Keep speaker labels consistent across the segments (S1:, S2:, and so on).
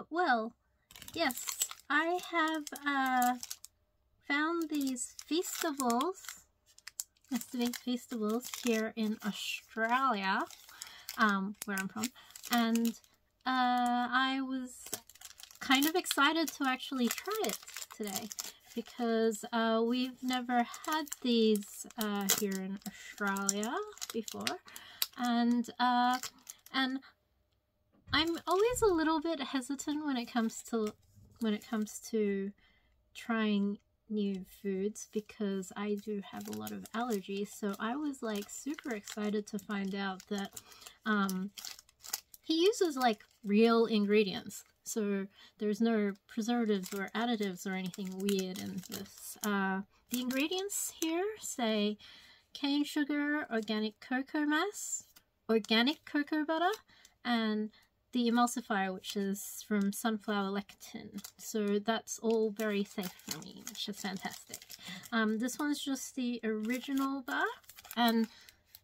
S1: Well, yes, I have found these festivals, MrBeast festivals here in Australia, where I'm from, and I was kind of excited to actually try it today because we've never had these here in Australia before, and I'm always a little bit hesitant when it comes to trying new foods because I do have a lot of allergies. So I was like super excited to find out that he uses like real ingredients. So there's no preservatives or additives or anything weird in this. The ingredients here say cane sugar, organic cocoa mass, organic cocoa butter, and the emulsifier, which is from sunflower lecithin. So that's all very safe for me, which is fantastic. This one's just the original bar, and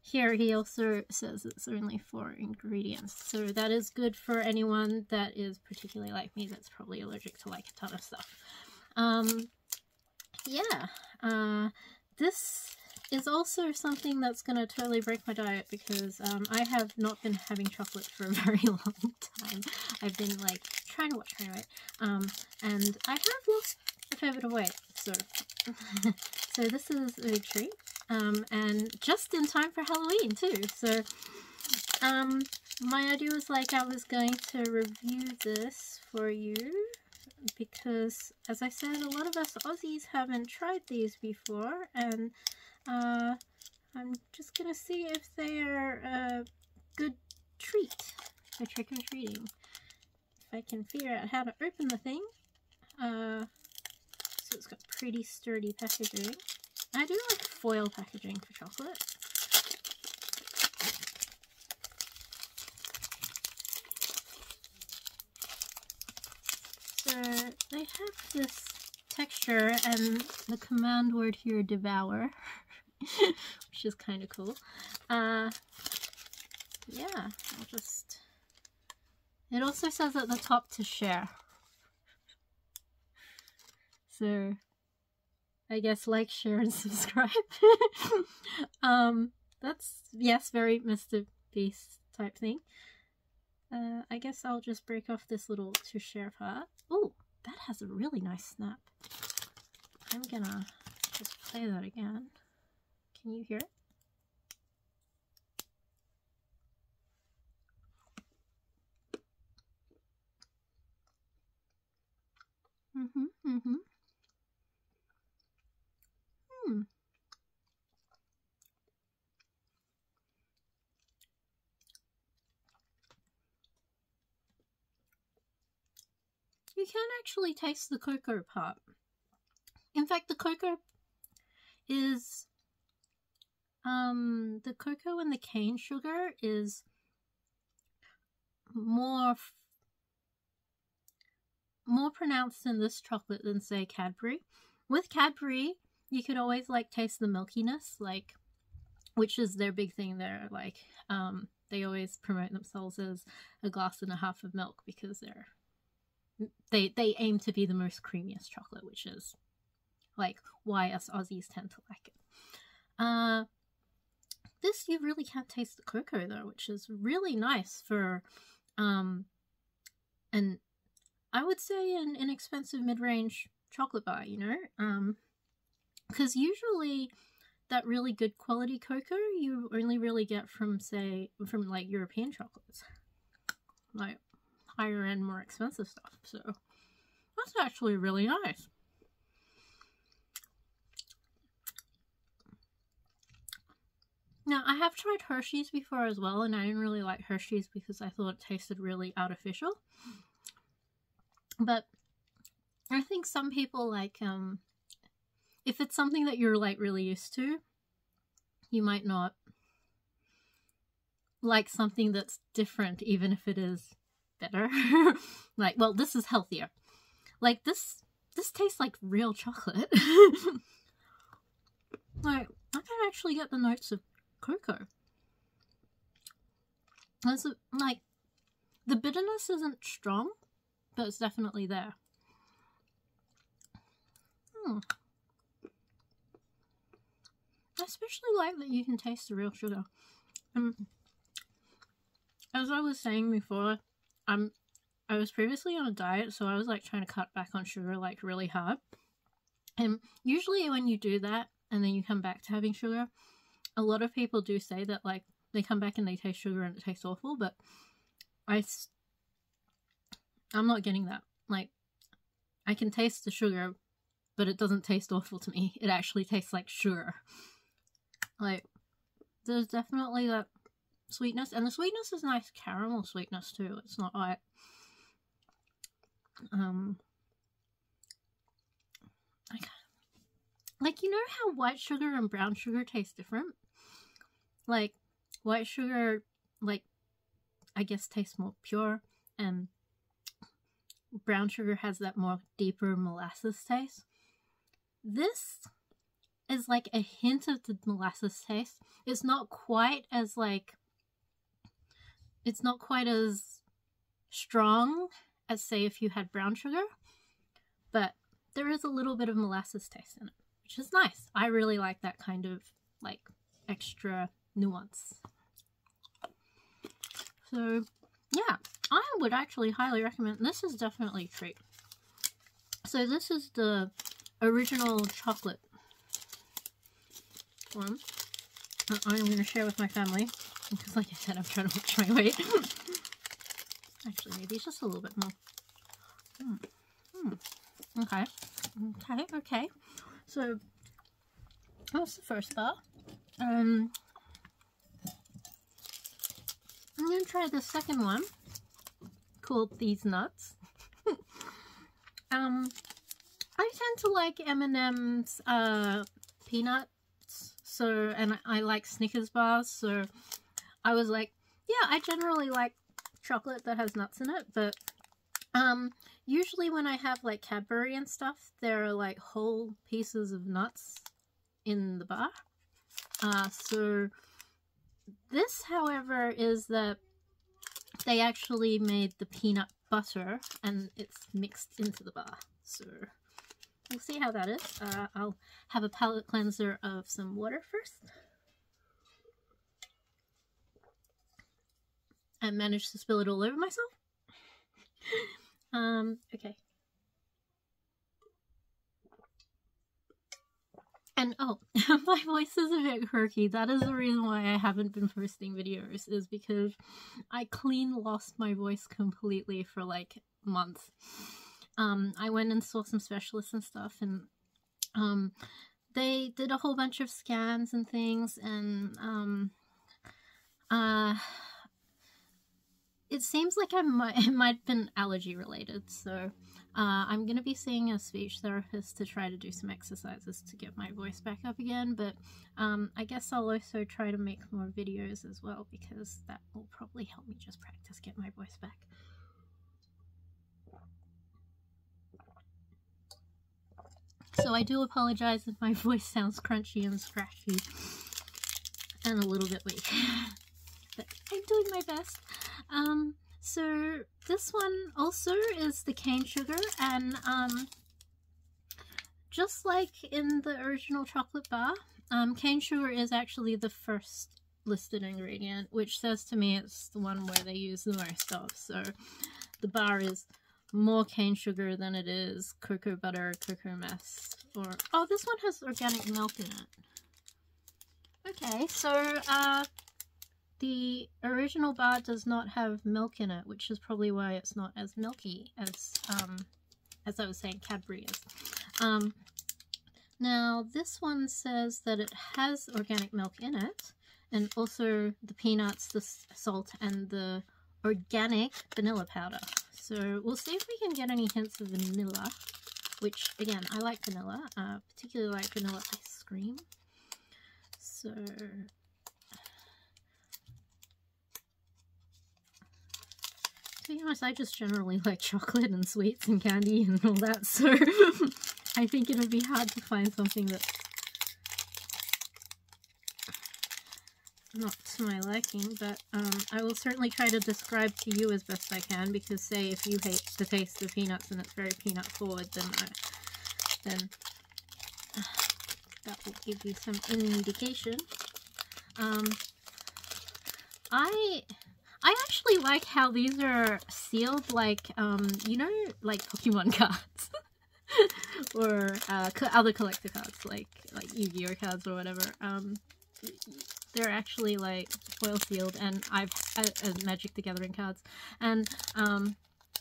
S1: here he also says it's only 4 ingredients. So that is good for anyone that is particularly like me, that's probably allergic to like a ton of stuff. This is also something that's going to totally break my diet because I have not been having chocolate for a very long time. I've been like trying to watch my weight, and I have lost a fair bit of weight, so so this is a big treat, and just in time for Halloween too. So my idea was like I was going to review this for you because, as I said, a lot of us Aussies haven't tried these before, and I'm just gonna see if they are a good treat for trick-or-treating. If I can figure out how to open the thing. So it's got pretty sturdy packaging. I do like foil packaging for chocolate. So they have this texture, and the command word here, devour, which is kind of cool. Yeah, I'll just... It also says at the top to share. So, I guess like, share, and subscribe. That's, yes, very MrBeast type thing. I guess I'll just break off this little to share part. Oh, that has a really nice snap. I'm gonna just play that again. Can you hear it? You can actually taste the cocoa part. In fact, the cocoa is, the cocoa and the cane sugar is more pronounced in this chocolate than, say, Cadbury. With Cadbury, you could always like taste the milkiness, like, which is their big thing. They're like, they always promote themselves as 1.5 glasses of milk because they aim to be the most creamiest chocolate, which is like why us Aussies tend to like it. This, you really can't taste the cocoa though, which is really nice for and I would say an inexpensive mid-range chocolate bar, you know, because usually that really good quality cocoa you only really get from, say, from like European chocolates, like higher end, more expensive stuff. So that's actually really nice. Now, I have tried Hershey's before as well, and I didn't really like Hershey's because I thought it tasted really artificial. But I think some people like, if it's something that you're like really used to, you might not like something that's different, even if it is better. Like, well, this is healthier. Like, this tastes like real chocolate. Like, I can actually get the notes of cocoa. Like, the bitterness isn't strong, but it's definitely there. I especially like that you can taste the real sugar. As I was saying before, I was previously on a diet, so I was like trying to cut back on sugar like really hard. And usually when you do that and then you come back to having sugar, a lot of people do say that like they come back and they taste sugar and it tastes awful, but I'm not getting that. Like, I can taste the sugar, but it doesn't taste awful to me. It actually tastes like sugar. Like, there's definitely that sweetness, and the sweetness is nice caramel sweetness too. It's not like like, you know how white sugar and brown sugar taste different? Like, white sugar, like, I guess tastes more pure, and brown sugar has that more deeper molasses taste. This is like a hint of the molasses taste. It's not quite as like, it's not quite as strong as, say, if you had brown sugar, but there is a little bit of molasses taste in it, which is nice. I really like that kind of like extra nuance. So yeah, I would actually highly recommend. This is definitely a treat. So this is the original chocolate one that I'm going to share with my family, because like I said, I'm trying to watch my weight. Actually, maybe just a little bit more. Okay. So that's the first bar. I'm going to try the second one, called These Nuts. I tend to like M&M's peanuts, so, and I like Snickers bars, so I was like, yeah, I generally like chocolate that has nuts in it, but usually when I have like Cadbury and stuff, there are like whole pieces of nuts in the bar. So this, however, is that they actually made the peanut butter and it's mixed into the bar. So we'll see how that is. I'll have a palate cleanser of some water first. I managed to spill it all over myself. Okay. And oh, my voice is a bit quirky. That is the reason why I haven't been posting videos, is because I clean lost my voice completely for like months. I went and saw some specialists and stuff, and they did a whole bunch of scans and things, and it seems like it might have been allergy related, so I'm going to be seeing a speech therapist to try to do some exercises to get my voice back up again, but I guess I'll also try to make more videos as well, because that will probably help me just practice get my voice back. So I do apologize if my voice sounds crunchy and scratchy and a little bit weak, but I'm doing my best. So this one also is the cane sugar, and just like in the original chocolate bar, cane sugar is actually the first listed ingredient, which says to me it's the one where they use the most of. So the bar is more cane sugar than it is cocoa butter, cocoa mess, or oh, this one has organic milk in it. Okay, so the original bar does not have milk in it, which is probably why it's not as milky as I was saying Cadbury is. Now this one says that it has organic milk in it, and also the peanuts, the salt, and the organic vanilla powder. So we'll see if we can get any hints of vanilla, which again, I like vanilla, particularly like vanilla ice cream. So to be honest, I just generally like chocolate and sweets and candy and all that, so I think it would be hard to find something that's not to my liking, but I will certainly try to describe to you as best I can, because say if you hate the taste of peanuts and it's very peanut forward, then that will give you some indication. I actually like how these are sealed like, you know, like Pokemon cards. Or other collector cards, like Yu-Gi-Oh cards or whatever. They're actually like foil sealed, and I've Magic the Gathering cards. And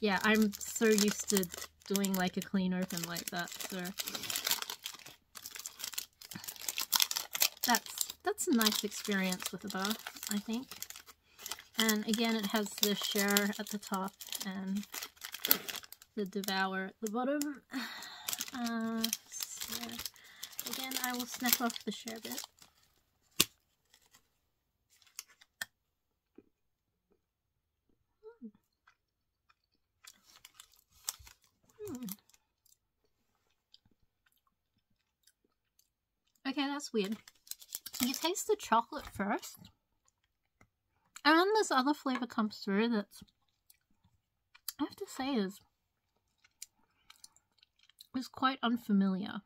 S1: yeah, I'm so used to doing like a clean open like that, so that's a nice experience with a bar, I think. And again, it has the share at the top and the devour at the bottom. So again, I will snap off the share bit. Okay, that's weird. You taste the chocolate first, and then this other flavor comes through that's, I have to say, is quite unfamiliar.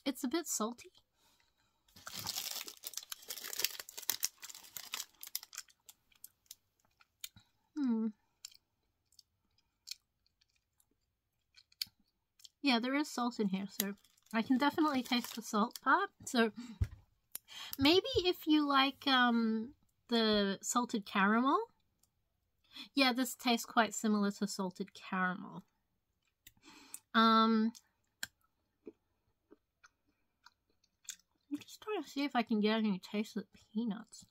S1: It's a bit salty. Yeah, there is salt in here, so I can definitely taste the salt part. So maybe if you like the salted caramel, yeah, this tastes quite similar to salted caramel. I'm just trying to see if I can get any taste of peanuts.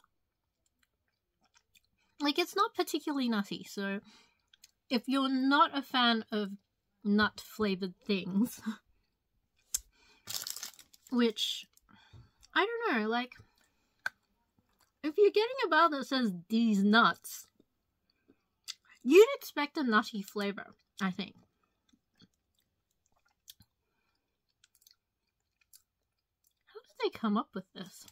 S1: Like, it's not particularly nutty, so if you're not a fan of nut flavored things, which, I don't know, like, if you're getting a bar that says Deez nuts, you'd expect a nutty flavor, I think. How did they come up with this?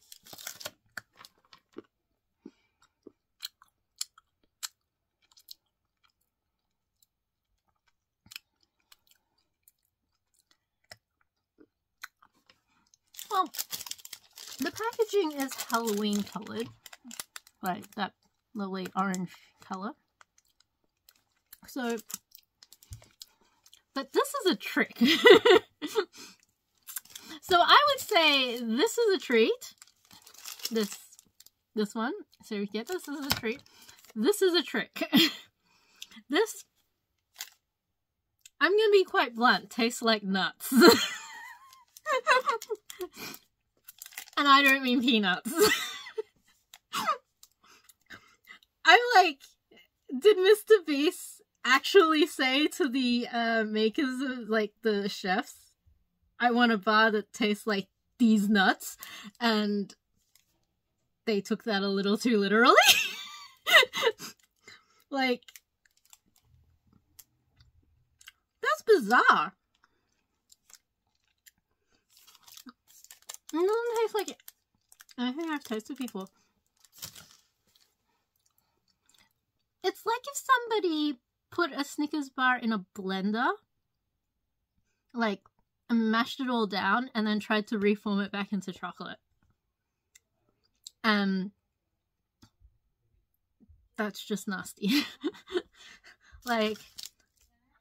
S1: Well, the packaging is Halloween colored, like that lovely orange color. So, but this is a trick. So I would say this is a treat. This one. So you get this as a treat. This is a trick. This, I'm gonna be quite blunt, tastes like nuts. And I don't mean peanuts. I'm like, did MrBeast actually say to the makers of, like, the chefs, I want a bar that tastes like these nuts? And they took that a little too literally. Like, that's bizarre. It doesn't taste like anything I've tasted before. It's like if somebody put a Snickers bar in a blender, like, and mashed it all down, and then tried to reform it back into chocolate. That's just nasty. Like,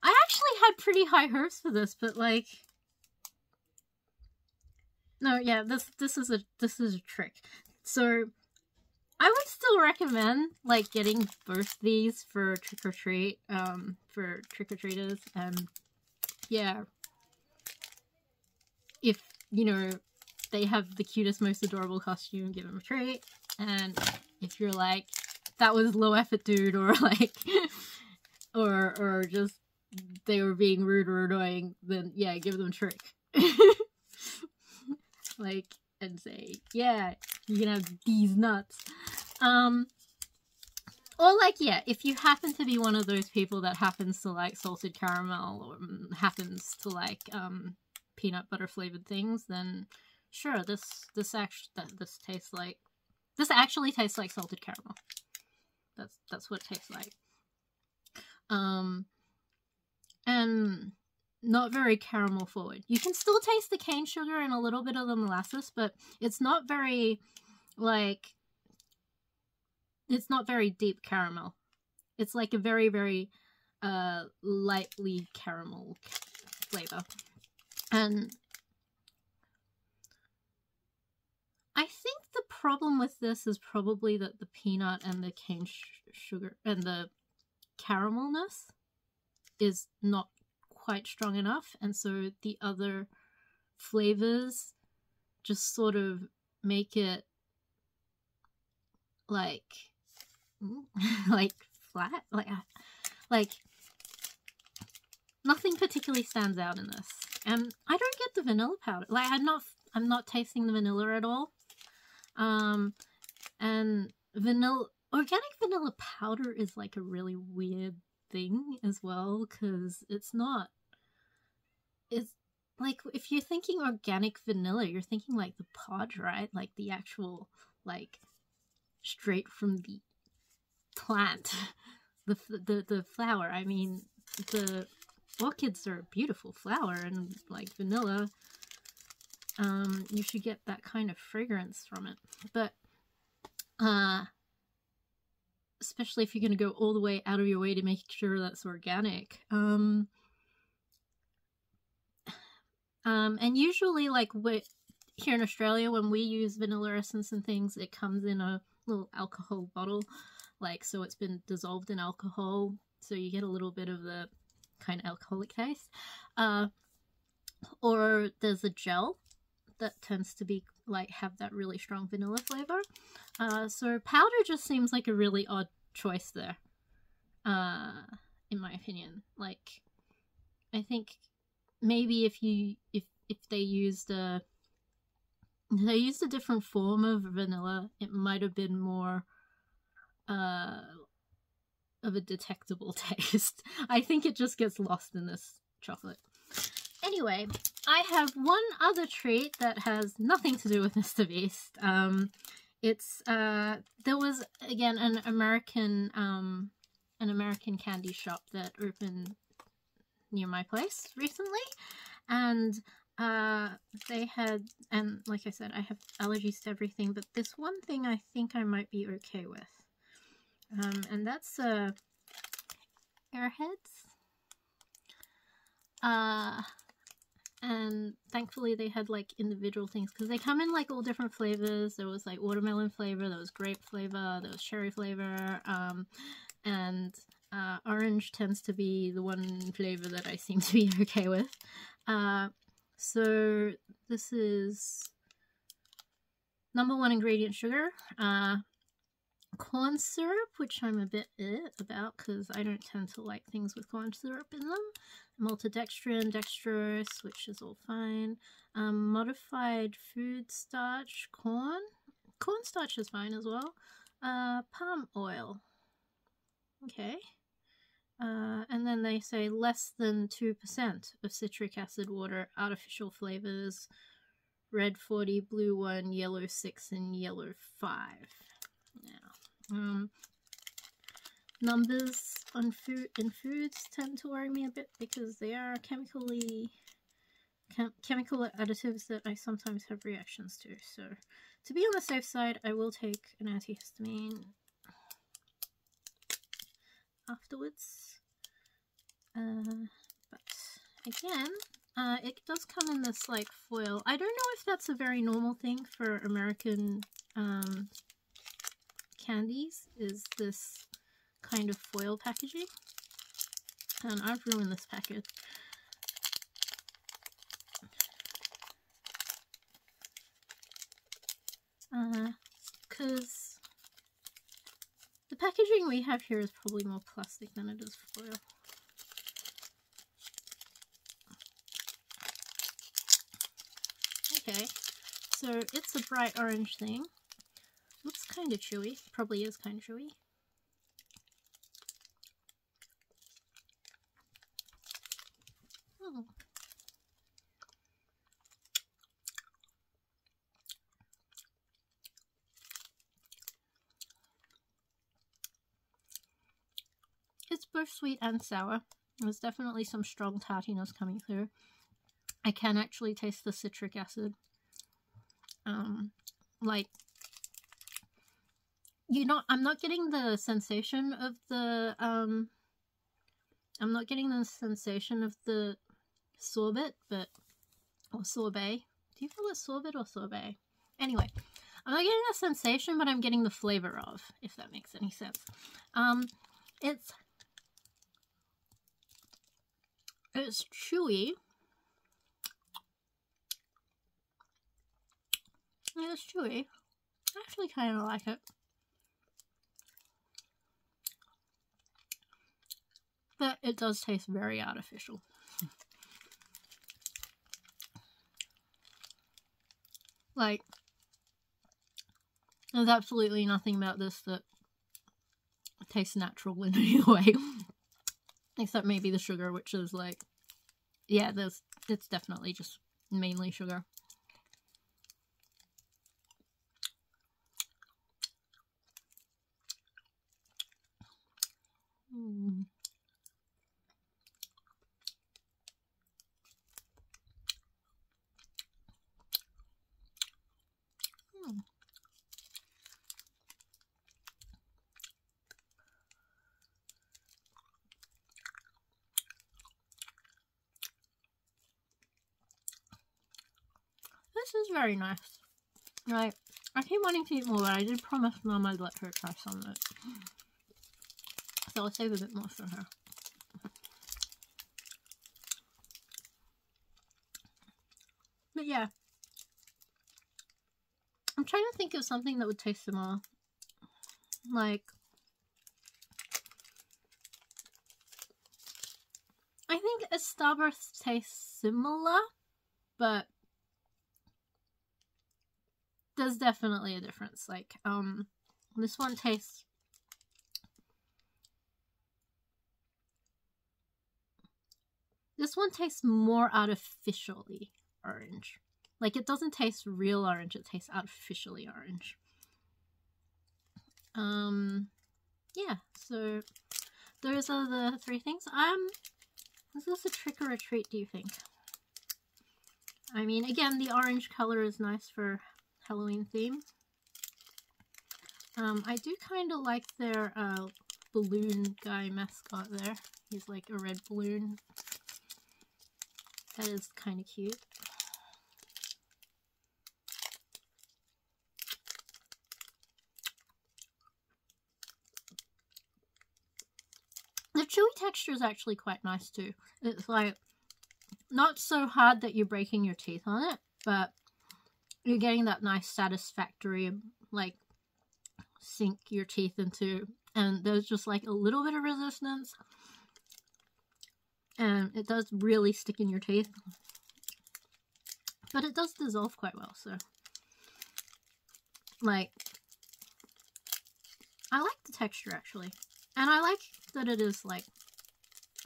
S1: I actually had pretty high hopes for this, but like, no, yeah, this is a trick. So I would still recommend, like, getting both these for trick-or-treat, for trick-or-treaters, and yeah, if, you know, they have the cutest, most adorable costume, give them a treat. And if you're like, that was low effort, dude, or like, or just they were being rude or annoying, then yeah, give them a trick. Like, and say, yeah, you can have these nuts. Or like, yeah, if you happen to be one of those people that happens to like salted caramel or happens to like peanut butter flavored things, then sure, this actually tastes like salted caramel. That's what it tastes like. And not very caramel forward. You can still taste the cane sugar and a little bit of the molasses, but it's not very like, it's not very deep caramel. It's like a very, very lightly caramel flavor. And I think the problem with this is probably that the peanut and the cane sugar and the caramelness is not quite strong enough, and so the other flavors just sort of make it like like flat, like nothing particularly stands out in this. And I don't get the vanilla powder. Like I'm not tasting the vanilla at all. And organic vanilla powder is like a really weird thing as well, because it's like, if you're thinking organic vanilla, you're thinking like the pod, right? Like the actual, like, straight from the plant, the flower. I mean, the orchids are a beautiful flower, and like vanilla, you should get that kind of fragrance from it. But especially if you're going to go all the way out of your way to make sure that's organic. And usually, like, here in Australia, when we use vanilla essence and things, it comes in a little alcohol bottle, like, so it's been dissolved in alcohol, so you get a little bit of the kind of alcoholic taste. Or there's a gel that tends to be, like, have that really strong vanilla flavor. So powder just seems like a really odd choice there, in my opinion. Like, I think maybe if they used a different form of vanilla, it might have been more of a detectable taste. I think it just gets lost in this chocolate. Anyway, I have one other treat that has nothing to do with MrBeast. There was, again, an American candy shop that opened near my place recently, and they had, and like I said, I have allergies to everything, but this one thing I think I might be okay with, and that's Airheads. And thankfully they had like individual things, because they come in like all different flavors. There was like watermelon flavor, there was grape flavor, there was cherry flavor, and orange tends to be the one flavor that I seem to be okay with. So this is #1 ingredient, sugar, corn syrup, which I'm a bit about because I don't tend to like things with corn syrup in them, maltodextrin, dextrose, which is all fine, modified food starch, cornstarch is fine as well, palm oil, okay, and then they say less than 2% of citric acid water, artificial flavors, red 40, blue 1, yellow 6, and yellow 5. Now, numbers on foods tend to worry me a bit because they are chemical additives that I sometimes have reactions to. So, to be on the safe side, I will take an antihistamine afterwards. But again, it does come in this like foil. I don't know if that's a very normal thing for American candies, is this kind of foil packaging, and I've ruined this packet. Because the packaging we have here is probably more plastic than it is foil. Okay, so it's a bright orange thing. Looks kind of chewy. Probably is kind of chewy. It's both sweet and sour. There's definitely some strong tartiness coming through. I can actually taste the citric acid. Like, I'm not getting the sensation of the, I'm not getting the sensation of the sorbet, but, or sorbet. Do you call it sorbet or sorbet? Anyway, I'm not getting the sensation, but I'm getting the flavor of, if that makes any sense. It's chewy. It's chewy. I actually kind of like it. But it does taste very artificial. Like, there's absolutely nothing about this that tastes natural in any way. Except maybe the sugar, which is like, yeah, it's definitely just mainly sugar. This is very nice. Right, I keep wanting to eat more, but I did promise Mum I'd let her try some of it. So I'll save a bit more for her. But yeah. I'm trying to think of something that would taste similar. Like, I think a Starburst tastes similar, but there's definitely a difference. Like, this one tastes more artificially orange. Like, it doesn't taste real orange, it tastes artificially orange. Yeah, so those are the three things. Is this a trick or a treat, do you think? I mean, again, the orange color is nice for Halloween theme. I do kind of like their balloon guy mascot there. He's like a red balloon. That is kind of cute. The chewy texture is actually quite nice too. It's like not so hard that you're breaking your teeth on it, but you're getting that nice satisfactory, like, sink your teeth into, and there's just like a little bit of resistance, and it does really stick in your teeth, but it does dissolve quite well. So, like, I like the texture actually, and I like that it is like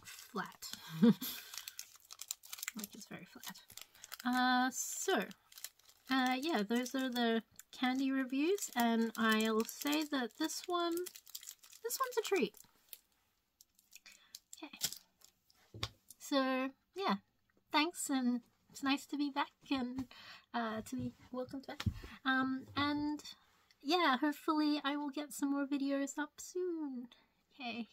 S1: flat. Like, it's very flat. Yeah, those are the candy reviews, and I'll say that this one's a treat. Okay. So, yeah. Thanks, and it's nice to be back, and to be welcomed back. And yeah, hopefully I will get some more videos up soon. Okay.